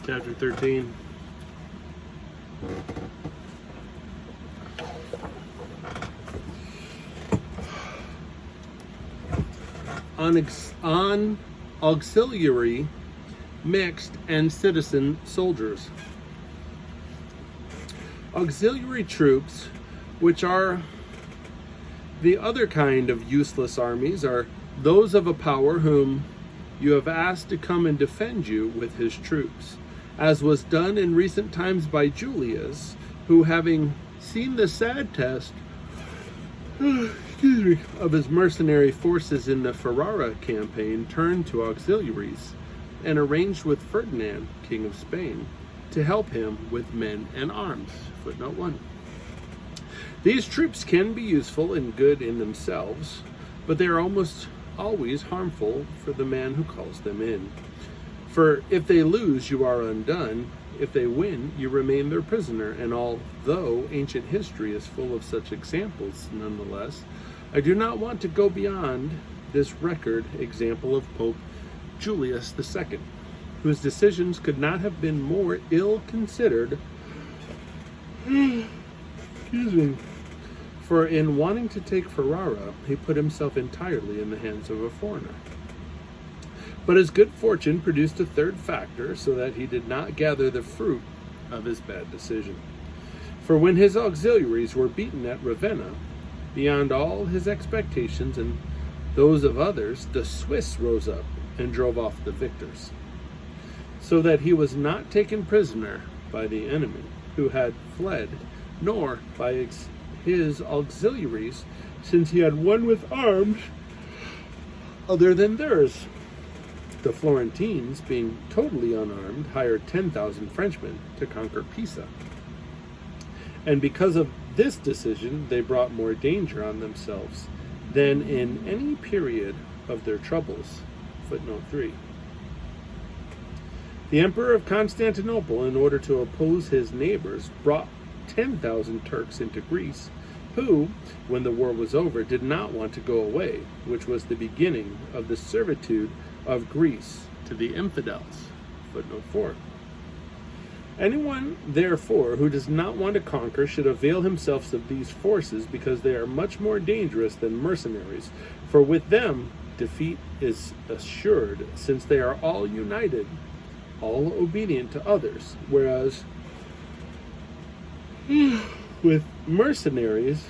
Chapter 13. On auxiliary, mixed, and citizen soldiers. Auxiliary troops, which are the other kind of useless armies, are those of a power whom you have asked to come and defend you with his troops, as was done in recent times by Julius, who, having seen the sad test of his mercenary forces in the Ferrara campaign, turned to auxiliaries and arranged with Ferdinand, king of Spain, to help him with men and arms. Footnote 1. These troops can be useful and good in themselves, but they are almost always harmful for the man who calls them in. For if they lose, you are undone. If they win, you remain their prisoner. And although ancient history is full of such examples, nonetheless, I do not want to go beyond this record example of Pope Julius II, whose decisions could not have been more ill-considered. For in wanting to take Ferrara, he put himself entirely in the hands of a foreigner. But his good fortune produced a third factor, so that he did not gather the fruit of his bad decision. For when his auxiliaries were beaten at Ravenna, beyond all his expectations and those of others, the Swiss rose up and drove off the victors, so that he was not taken prisoner by the enemy who had fled, nor by his auxiliaries, since he had won with arms other than theirs. The Florentines, being totally unarmed, hired 10,000 Frenchmen to conquer Pisa. And because of this decision, they brought more danger on themselves than in any period of their troubles. Footnote 3. The Emperor of Constantinople, in order to oppose his neighbors, brought 10,000 Turks into Greece, who, when the war was over, did not want to go away, which was the beginning of the servitude of Greece to the infidels. Footnote 4. Anyone, therefore, who does not want to conquer should avail himself of these forces, because they are much more dangerous than mercenaries, for with them defeat is assured, since they are all united, all obedient to others, whereas with mercenaries,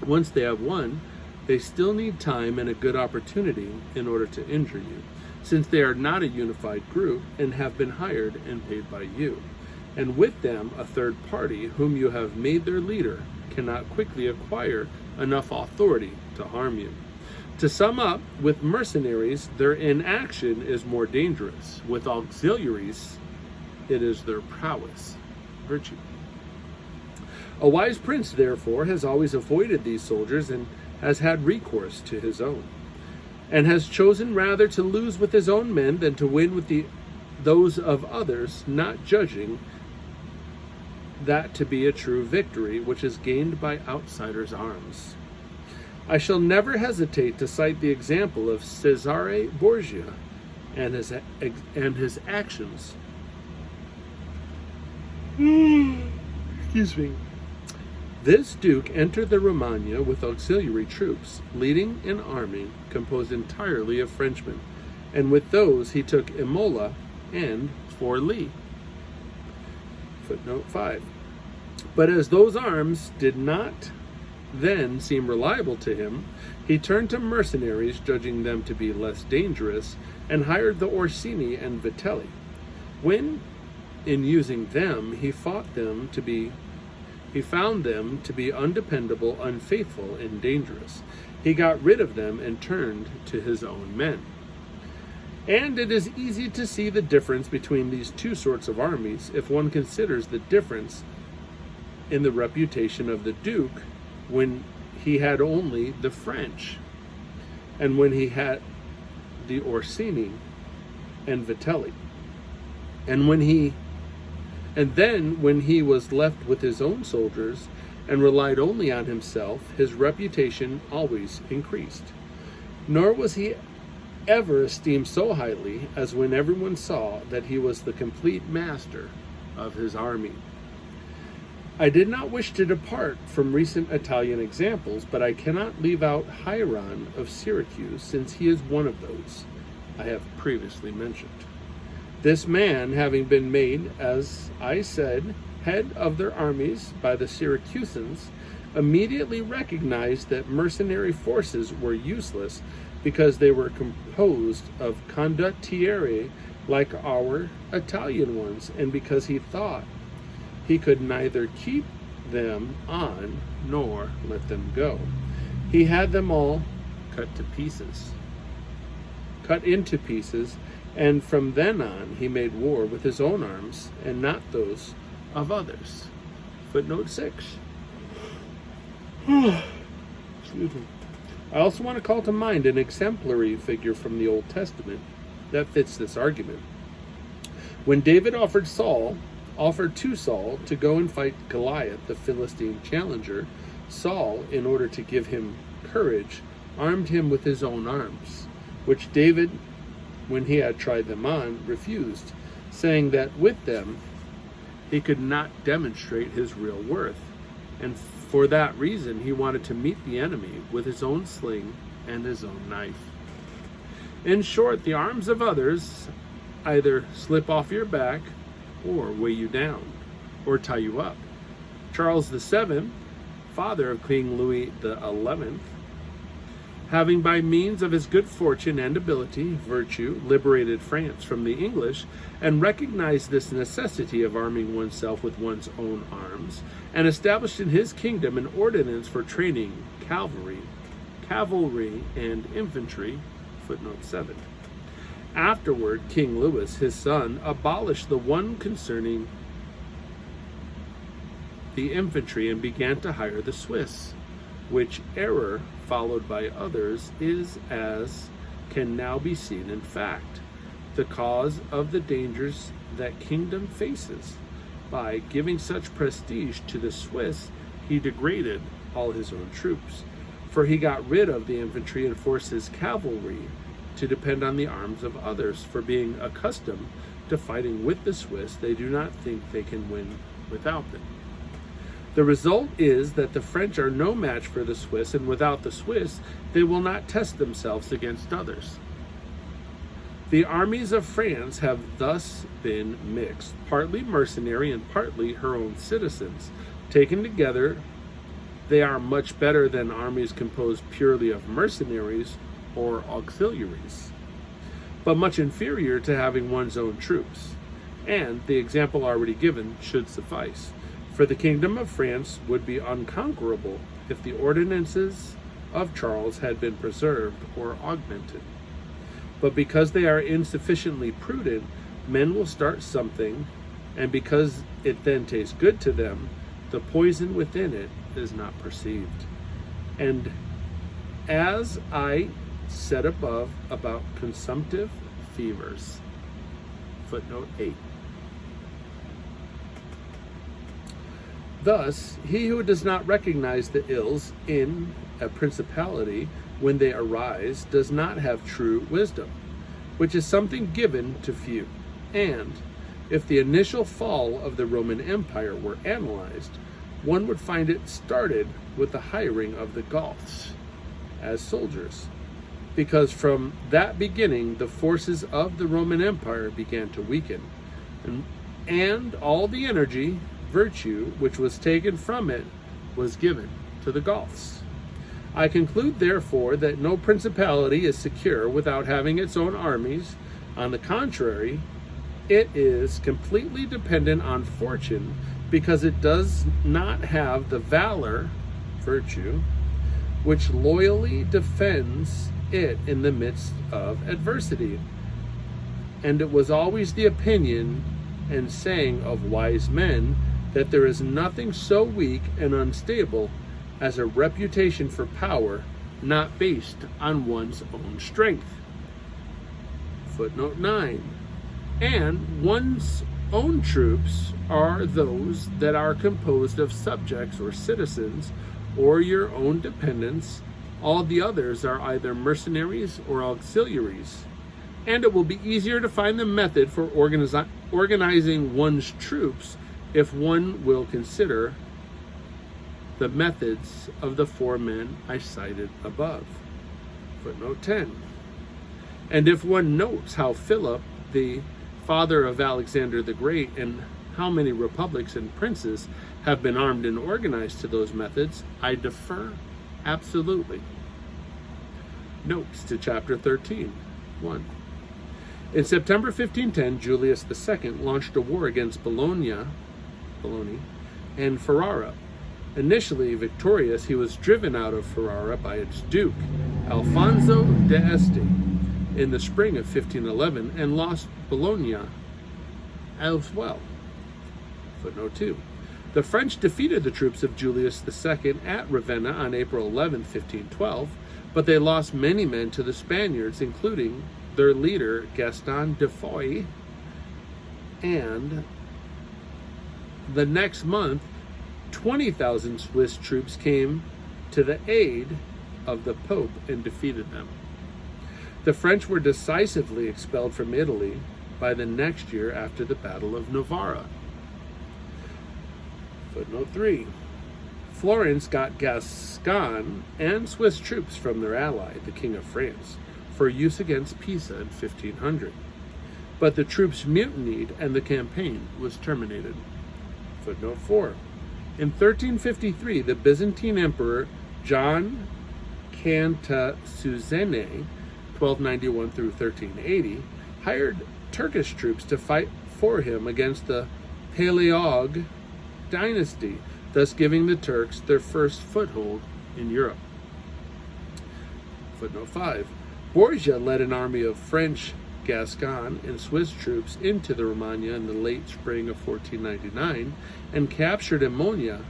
once they have won, they still need time and a good opportunity in order to injure you, since they are not a unified group and have been hired and paid by you. And with them, a third party, whom you have made their leader, cannot quickly acquire enough authority to harm you. To sum up, with mercenaries, their inaction is more dangerous. With auxiliaries, it is their prowess, virtue. A wise prince, therefore, has always avoided these soldiers and has had recourse to his own, and has chosen rather to lose with his own men than to win with those of others, not judging that to be a true victory, which is gained by outsiders' arms. I shall never hesitate to cite the example of Cesare Borgia and his actions. Excuse me. This duke entered the Romagna with auxiliary troops, leading an army composed entirely of Frenchmen, and with those he took Imola and Forlì. Footnote 5. But as those arms did not then seem reliable to him, he turned to mercenaries, judging them to be less dangerous, and hired the Orsini and Vitelli. When, in using them, he found them to be undependable, unfaithful, and dangerous. He got rid of them and turned to his own men. And it is easy to see the difference between these two sorts of armies if one considers the difference in the reputation of the Duke when he had only the French, and when he had the Orsini and Vitelli, and then when he was left with his own soldiers and relied only on himself, his reputation always increased. Nor was he ever esteemed so highly as when everyone saw that he was the complete master of his army. I did not wish to depart from recent Italian examples, but I cannot leave out Hieron of Syracuse, since he is one of those I have previously mentioned. This man, having been made, as I said, head of their armies by the Syracusans, immediately recognized that mercenary forces were useless because they were composed of condottieri like our Italian ones, and because he thought he could neither keep them on nor let them go. He had them all cut into pieces, and from then on he made war with his own arms and not those of others. Footnote 6. Excuse me. I also want to call to mind an exemplary figure from the Old Testament that fits this argument. When David offered to Saul to go and fight Goliath, the Philistine challenger, Saul, in order to give him courage, armed him with his own arms, which David, when he had tried them on, refused, saying that with them he could not demonstrate his real worth, and for that reason he wanted to meet the enemy with his own sling and his own knife. In short, the arms of others either slip off your back or weigh you down, or tie you up. Charles VII, father of King Louis XI, having by means of his good fortune and ability, virtue, liberated France from the English, and recognized this necessity of arming oneself with one's own arms, and established in his kingdom an ordinance for training cavalry, and infantry, footnote 7. Afterward, King Louis, his son, abolished the one concerning the infantry and began to hire the Swiss, which error, followed by others, is, as can now be seen in fact, the cause of the dangers that kingdom faces. By giving such prestige to the Swiss, he degraded all his own troops, for he got rid of the infantry and forced his cavalry to depend on the arms of others. For being accustomed to fighting with the Swiss, they do not think they can win without them. The result is that the French are no match for the Swiss, and without the Swiss, they will not test themselves against others. The armies of France have thus been mixed, partly mercenary and partly her own citizens. Taken together, they are much better than armies composed purely of mercenaries or auxiliaries, but much inferior to having one's own troops. And the example already given should suffice, for the kingdom of France would be unconquerable if the ordinances of Charles had been preserved or augmented. But because they are insufficiently prudent, men will start something, and because it then tastes good to them, the poison within it is not perceived. And as I said above about consumptive fevers, footnote 8. Thus, he who does not recognize the ills in a principality when they arise does not have true wisdom, which is something given to few. And if the initial fall of the Roman Empire were analyzed, one would find it started with the hiring of the Goths as soldiers, because from that beginning the forces of the Roman Empire began to weaken, and all the energy, virtue, which was taken from it was given to the Goths. I conclude, therefore, that no principality is secure without having its own armies. On the contrary, it is completely dependent on fortune, because it does not have the valor, virtue, which loyally defends it in the midst of adversity. And it was always the opinion and saying of wise men that there is nothing so weak and unstable as a reputation for power not based on one's own strength. Footnote 9. And one's own troops are those that are composed of subjects or citizens, or your own dependents, All the others are either mercenaries or auxiliaries, and it will be easier to find the method for organizing one's troops if one will consider the methods of the 4 men I cited above. Footnote 10. And if one notes how Philip, the father of Alexander the Great, and how many republics and princes have been armed and organized to those methods, I defer absolutely. Notes to chapter 13. 1. In September 1510, Julius II launched a war against Bologna and Ferrara. Initially victorious, he was driven out of Ferrara by its duke, Alfonso d'Este, in the spring of 1511, and lost Bologna as well. Footnote 2. The French defeated the troops of Julius II at Ravenna on April 11, 1512, but they lost many men to the Spaniards, including their leader Gaston de Foix, and the next month 20,000 Swiss troops came to the aid of the Pope and defeated them. The French were decisively expelled from Italy by the next year after the Battle of Novara. Footnote 3. Florence got Gascon and Swiss troops from their ally, the King of France, for use against Pisa in 1500. But the troops mutinied and the campaign was terminated. Footnote 4. In 1353, the Byzantine Emperor John Cantacuzene, 1291 through 1380, hired Turkish troops to fight for him against the Paleog dynasty, thus giving the Turks their first foothold in Europe. Footnote 5. Borgia led an army of French, Gascon, and Swiss troops into the Romagna in the late spring of 1499 and captured Imola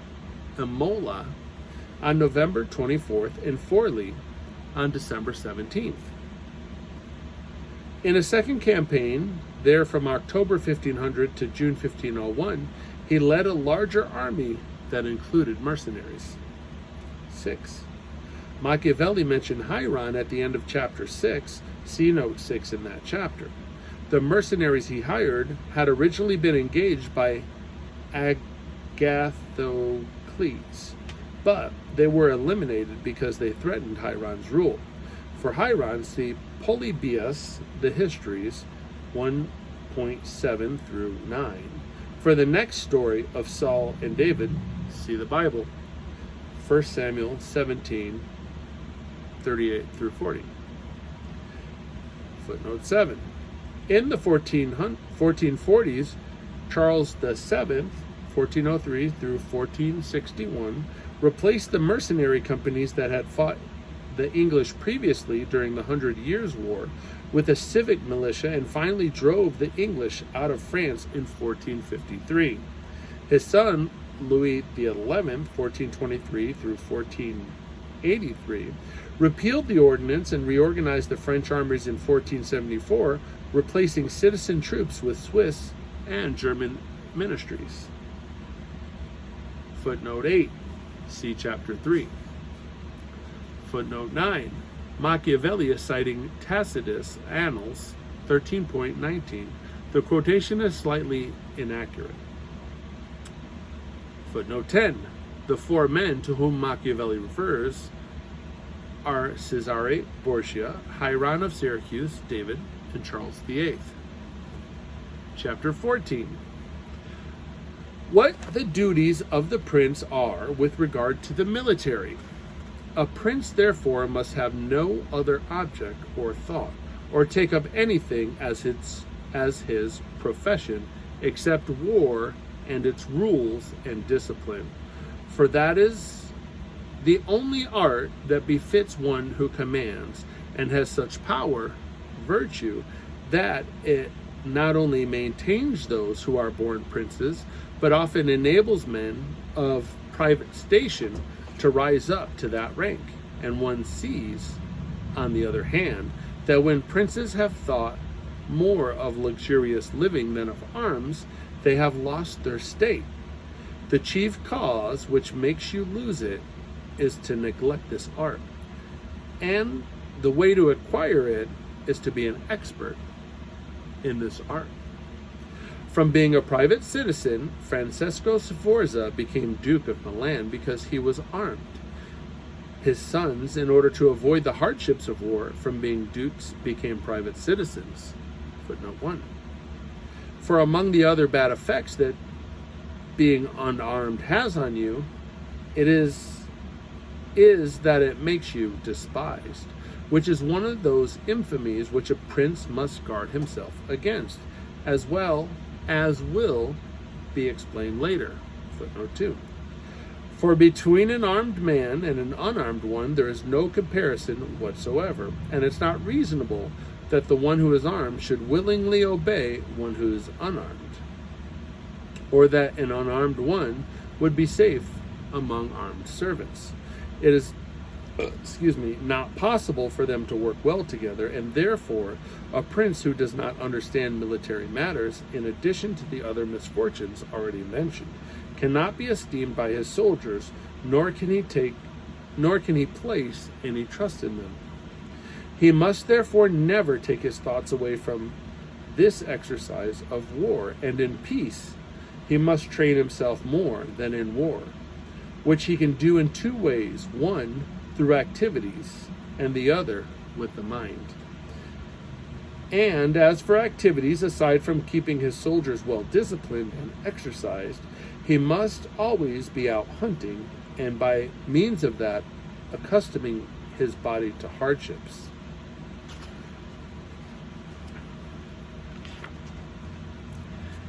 on November 24th and Forli on December 17th. In a second campaign, there from October 1500 to June 1501, he led a larger army that included mercenaries. 6. Machiavelli mentioned Hiron at the end of chapter 6, see note 6 in that chapter. The mercenaries he hired had originally been engaged by Agathocles, but they were eliminated because they threatened Hiron's rule. For Hiron, see Polybius, the Histories, 1.7 through 9. For the next story of Saul and David, see the Bible, 1 Samuel 17, 38 through 40. Footnote 7. In the 1440s, Charles VII, 1403 through 1461, replaced the mercenary companies that had fought the English previously during the 100 Years' War with a civic militia and finally drove the English out of France in 1453. His son, Louis XI, 1423 through 1483, repealed the ordinance and reorganized the French armies in 1474, replacing citizen troops with Swiss and German ministries. Footnote 8, see chapter 3. Footnote 9. Machiavelli is citing Tacitus' Annals 13.19. The quotation is slightly inaccurate. Footnote 10. The 4 men to whom Machiavelli refers are Cesare Borgia, Hiron of Syracuse, David, and Charles VIII. Chapter 14. What the duties of the prince are with regard to the military. A prince, therefore, must have no other object or thought, or take up anything as his profession, except war and its rules and discipline. For that is the only art that befits one who commands, and has such power, virtue, that it not only maintains those who are born princes, but often enables men of private station to rise up to that rank. And one sees, on the other hand, that when princes have thought more of luxurious living than of arms, they have lost their state. The chief cause which makes you lose it is to neglect this art. And the way to acquire it is to be an expert in this art. From being a private citizen, Francesco Sforza became Duke of Milan because he was armed. His sons, in order to avoid the hardships of war, from being dukes became private citizens. Footnote 1. For among the other bad effects that being unarmed has on you, it is that it makes you despised, which is one of those infamies which a prince must guard himself against, as well as will be explained later. Footnote 2. For between an armed man and an unarmed one there is no comparison whatsoever, and it's not reasonable that the one who is armed should willingly obey one who is unarmed, or that an unarmed one would be safe among armed servants. It is not possible for them to work well together, and therefore a prince who does not understand military matters, in addition to the other misfortunes already mentioned, cannot be esteemed by his soldiers, nor can he place any trust in them. He must therefore never take his thoughts away from this exercise of war, and in peace he must train himself more than in war, which he can do in two ways: one, through activities, and the other with the mind. And as for activities, aside from keeping his soldiers well disciplined and exercised, he must always be out hunting, and by means of that accustoming his body to hardships.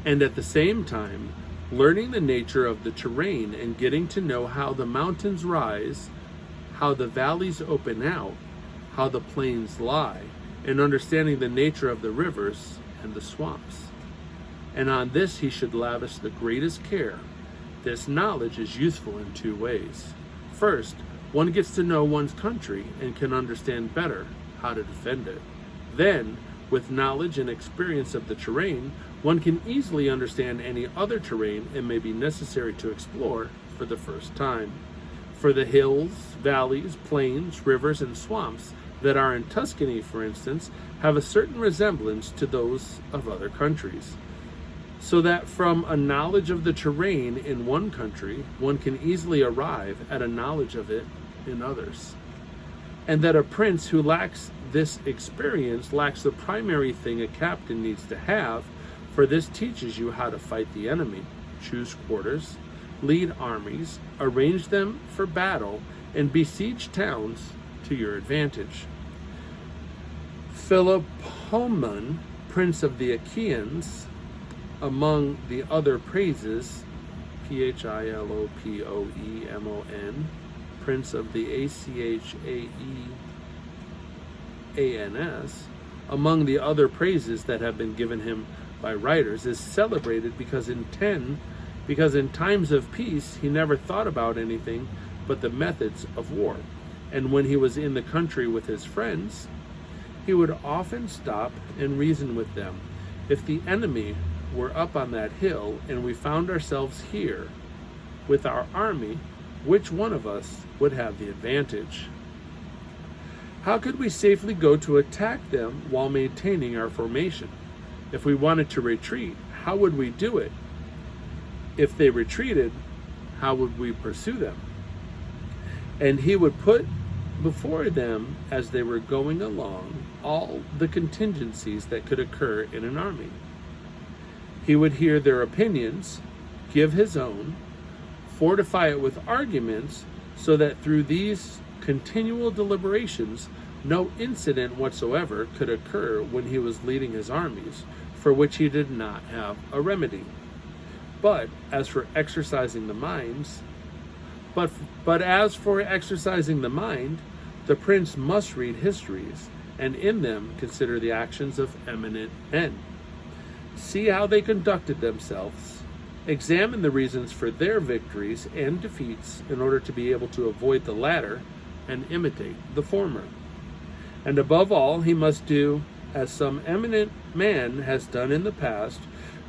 And at the same time, learning the nature of the terrain and getting to know how the mountains rise, how the valleys open out, how the plains lie, and understanding the nature of the rivers and the swamps. And on this he should lavish the greatest care. This knowledge is useful in two ways. First, one gets to know one's country and can understand better how to defend it. Then, with knowledge and experience of the terrain, one can easily understand any other terrain it may be necessary to explore for the first time. For the hills, valleys, plains, rivers, and swamps that are in Tuscany, for instance, have a certain resemblance to those of other countries, so that from a knowledge of the terrain in one country, one can easily arrive at a knowledge of it in others. And that a prince who lacks this experience lacks the primary thing a captain needs to have, for this teaches you how to fight the enemy, choose quarters, lead armies, arrange them for battle, and besiege towns to your advantage. Tpbnm, prince of the Achaeans, among the other praises, Philoppoemon, prince of the Achaeans, among the other praises that have been given him by writers, is celebrated because in times of peace he never thought about anything but the methods of war. And when he was in the country with his friends, he would often stop and reason with them. If the enemy were up on that hill and we found ourselves here with our army, which one of us would have the advantage? How could we safely go to attack them while maintaining our formation? If we wanted to retreat, how would we do it? If they retreated, how would we pursue them? And he would put before them, as they were going along, all the contingencies that could occur in an army. He would hear their opinions, give his own, fortify it with arguments, so that through these continual deliberations, no incident whatsoever could occur when he was leading his armies, for which he did not have a remedy. But as for exercising the minds, the prince must read histories, and in them consider the actions of eminent men. See how they conducted themselves, examine the reasons for their victories and defeats in order to be able to avoid the latter and imitate the former. And above all, he must do as some eminent man has done in the past,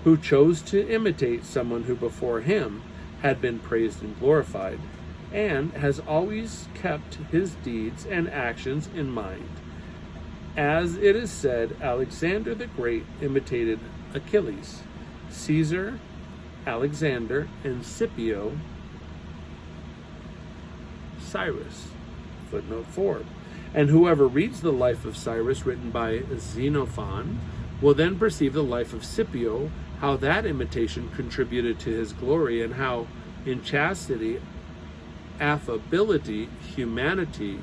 who chose to imitate someone who before him had been praised and glorified. and has always kept his deeds and actions in mind. As it is said, Alexander the Great imitated Achilles, Caesar, Alexander, and Scipio, Cyrus. Footnote 4. And whoever reads the life of Cyrus written by Xenophon will then perceive the life of Scipio, how that imitation contributed to his glory, and how in chastity, affability, humanity,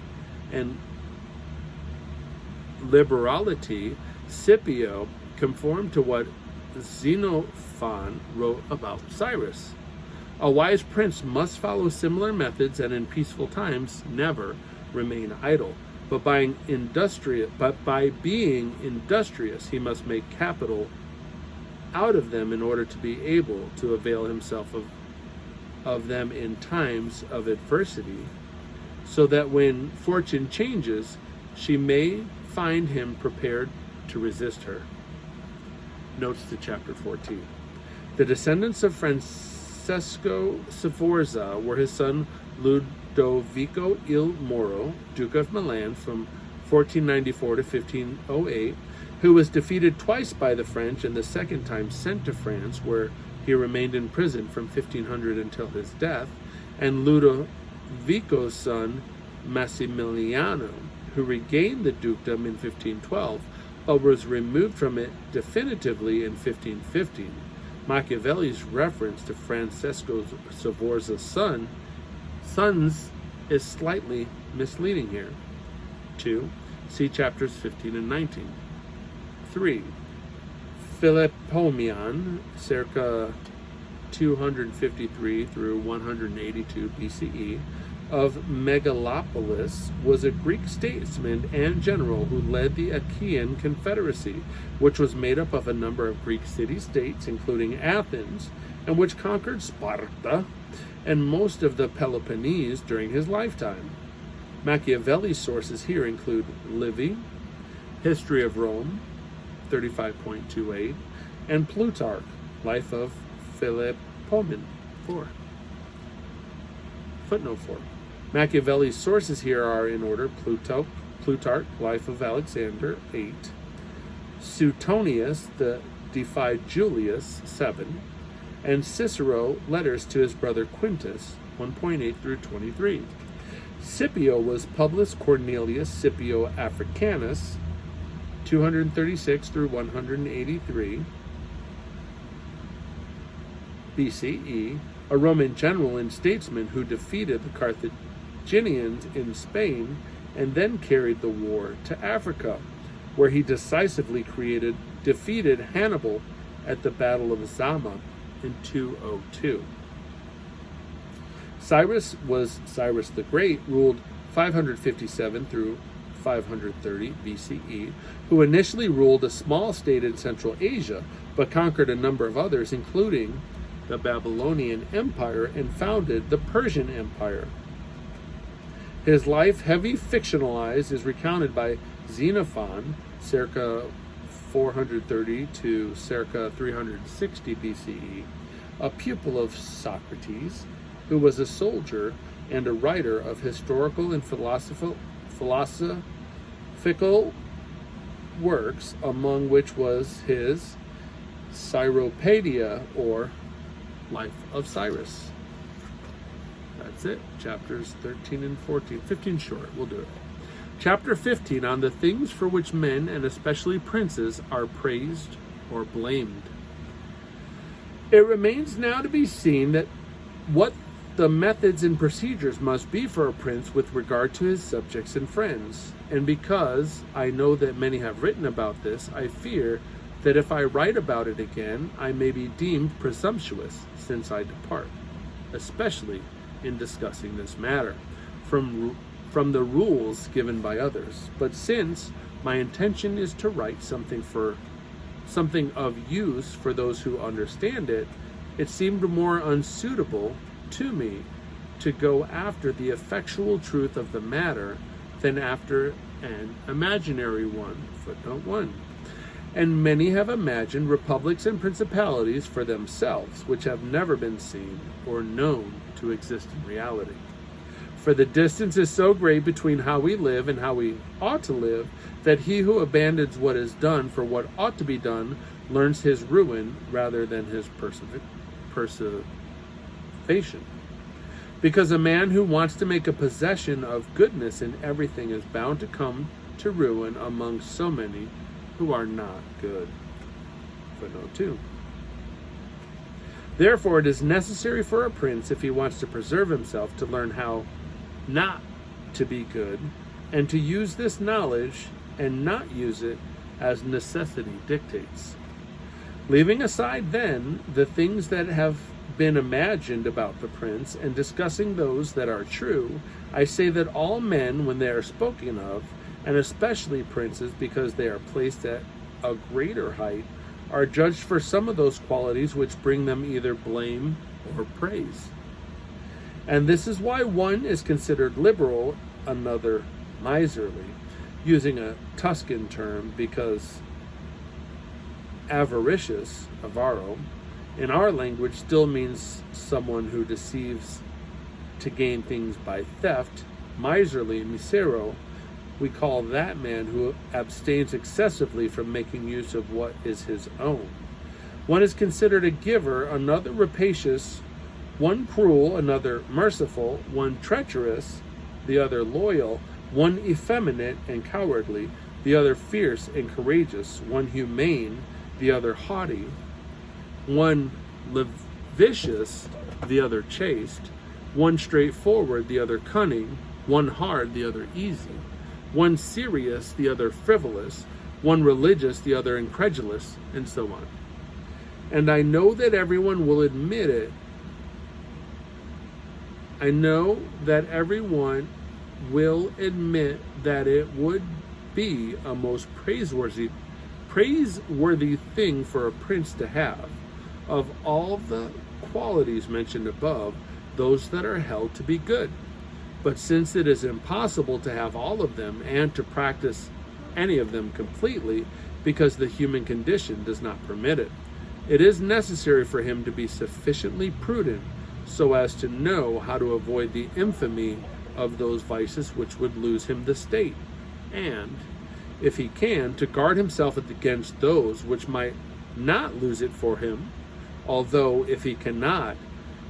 and liberality, Scipio conformed to what Xenophon wrote about Cyrus. A wise prince must follow similar methods and in peaceful times never remain idle. But by being industrious, he must make capital out of them in order to be able to avail himself of them in times of adversity, so that when fortune changes, she may find him prepared to resist her. Notes to chapter 14. The descendants of Francesco Sforza were his son Ludovico il Moro, Duke of Milan, from 1494 to 1508, who was defeated twice by the French and the second time sent to France, where he remained in prison from 1500 until his death, and Ludovico's son Massimiliano, who regained the dukedom in 1512, but was removed from it definitively in 1515. Machiavelli's reference to Francesco Sforza's sons is slightly misleading here. 2. See chapters 15 and 19. 3. Philopoemen, circa 253 through 182 BCE, of Megalopolis, was a Greek statesman and general who led the Achaean Confederacy, which was made up of a number of Greek city-states, including Athens, and which conquered Sparta and most of the Peloponnese during his lifetime. Machiavelli's sources here include Livy, History of Rome, 35.28, and Plutarch, Life of Philopoemen, 4. Footnote 4. Machiavelli's sources here are in order: Plutarch, Life of Alexander, 8. Suetonius, the defied Julius, 7. And Cicero, Letters to his brother Quintus, 1.8 through 23. Scipio was Publius Cornelius Scipio Africanus, 236 through 183 BCE, a Roman general and statesman who defeated the Carthaginians in Spain and then carried the war to Africa, where he decisively defeated Hannibal at the Battle of Zama in 202. Cyrus the Great, ruled 557 through 530 BCE, who initially ruled a small state in Central Asia, but conquered a number of others, including the Babylonian Empire, and founded the Persian Empire. His life, heavy fictionalized, is recounted by Xenophon, circa 430 to circa 360 BCE, a pupil of Socrates, who was a soldier and a writer of historical and philosophical works, among which was his Cyropaedia, or Life of Cyrus. That's it. Chapters 13 and 14. 15 short. We'll do it. Chapter 15, on the things for which men, and especially princes, are praised or blamed. It remains now to be seen that what the methods and procedures must be for a prince with regard to his subjects and friends. And because I know that many have written about this, I fear that if I write about it again, I may be deemed presumptuous since I depart, especially in discussing this matter from the rules given by others. But since my intention is to write something of use for those who understand it, it seemed more unsuitable to me to go after the effectual truth of the matter than after an imaginary one. Footnote 1. And many have imagined republics and principalities for themselves, which have never been seen or known to exist in reality. For the distance is so great between how we live and how we ought to live, that he who abandons what is done for what ought to be done learns his ruin rather than his preservation. Because a man who wants to make a possession of goodness in everything is bound to come to ruin among so many who are not good. Footnote 2. Therefore, it is necessary for a prince, if he wants to preserve himself, to learn how not to be good, and to use this knowledge and not use it as necessity dictates. Leaving aside, then, the things that have been imagined about the prince, and discussing those that are true, I say that all men, when they are spoken of, and especially princes, because they are placed at a greater height, are judged for some of those qualities which bring them either blame or praise. And this is why one is considered liberal, another miserly, using a Tuscan term, because avaricious, avaro, in our language still means someone who deceives to gain things by theft. Miserly, misero, we call that man who abstains excessively from making use of what is his own. One is considered a giver, another rapacious, one cruel, another merciful, one treacherous, the other loyal, one effeminate and cowardly, the other fierce and courageous, one humane, the other haughty, one lascivious, the other chaste, one straightforward, the other cunning, one hard, the other easy, one serious, the other frivolous, one religious, the other incredulous, and so on. And I know that everyone will admit it. I know that everyone will admit that it would be a most praiseworthy thing for a prince to have, of all the qualities mentioned above, those that are held to be good. But since it is impossible to have all of them and to practice any of them completely, because the human condition does not permit it, it is necessary for him to be sufficiently prudent so as to know how to avoid the infamy of those vices which would lose him the state, and, if he can, to guard himself against those which might not lose it for him, although, if he cannot,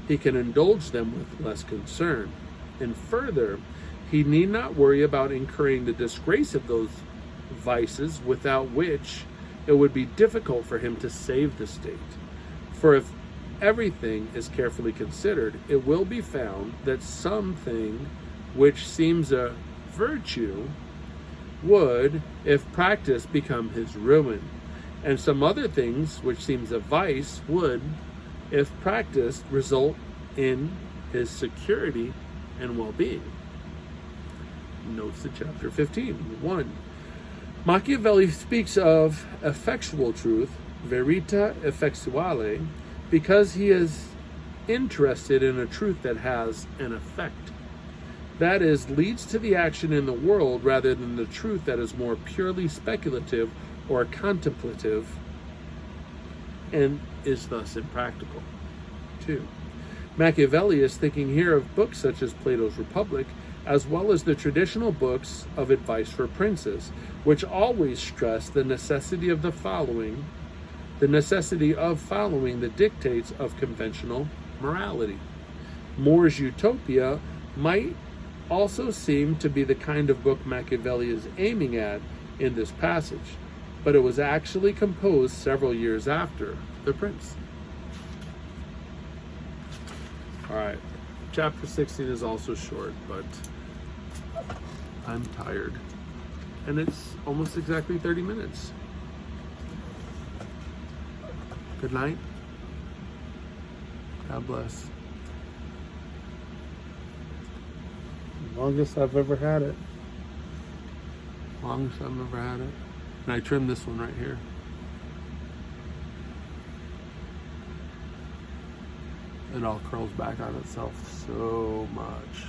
he can indulge them with less concern. And further, he need not worry about incurring the disgrace of those vices, without which it would be difficult for him to save the state. For if everything is carefully considered, it will be found that something which seems a virtue would, if practiced, become his ruin, and some other things which seems a vice would, if practiced, result in his security and well-being. Notes to chapter 15. 1. Machiavelli speaks of effectual truth, verita effectuale, because he is interested in a truth that has an effect. That is, leads to the action in the world rather than the truth that is more purely speculative or contemplative and is thus impractical. 2. Machiavelli is thinking here of books such as Plato's Republic, as well as the traditional books of advice for princes, which always stress the necessity of following the dictates of conventional morality. More's Utopia might also seem to be the kind of book Machiavelli is aiming at in this passage, but it was actually composed several years after The Prince. All right, chapter 16 is also short, but I'm tired, and it's almost exactly 30 minutes. Good night. God bless. Longest I've ever had it. Longest I've ever had it. And I trimmed this one right here. It all curls back on itself so much.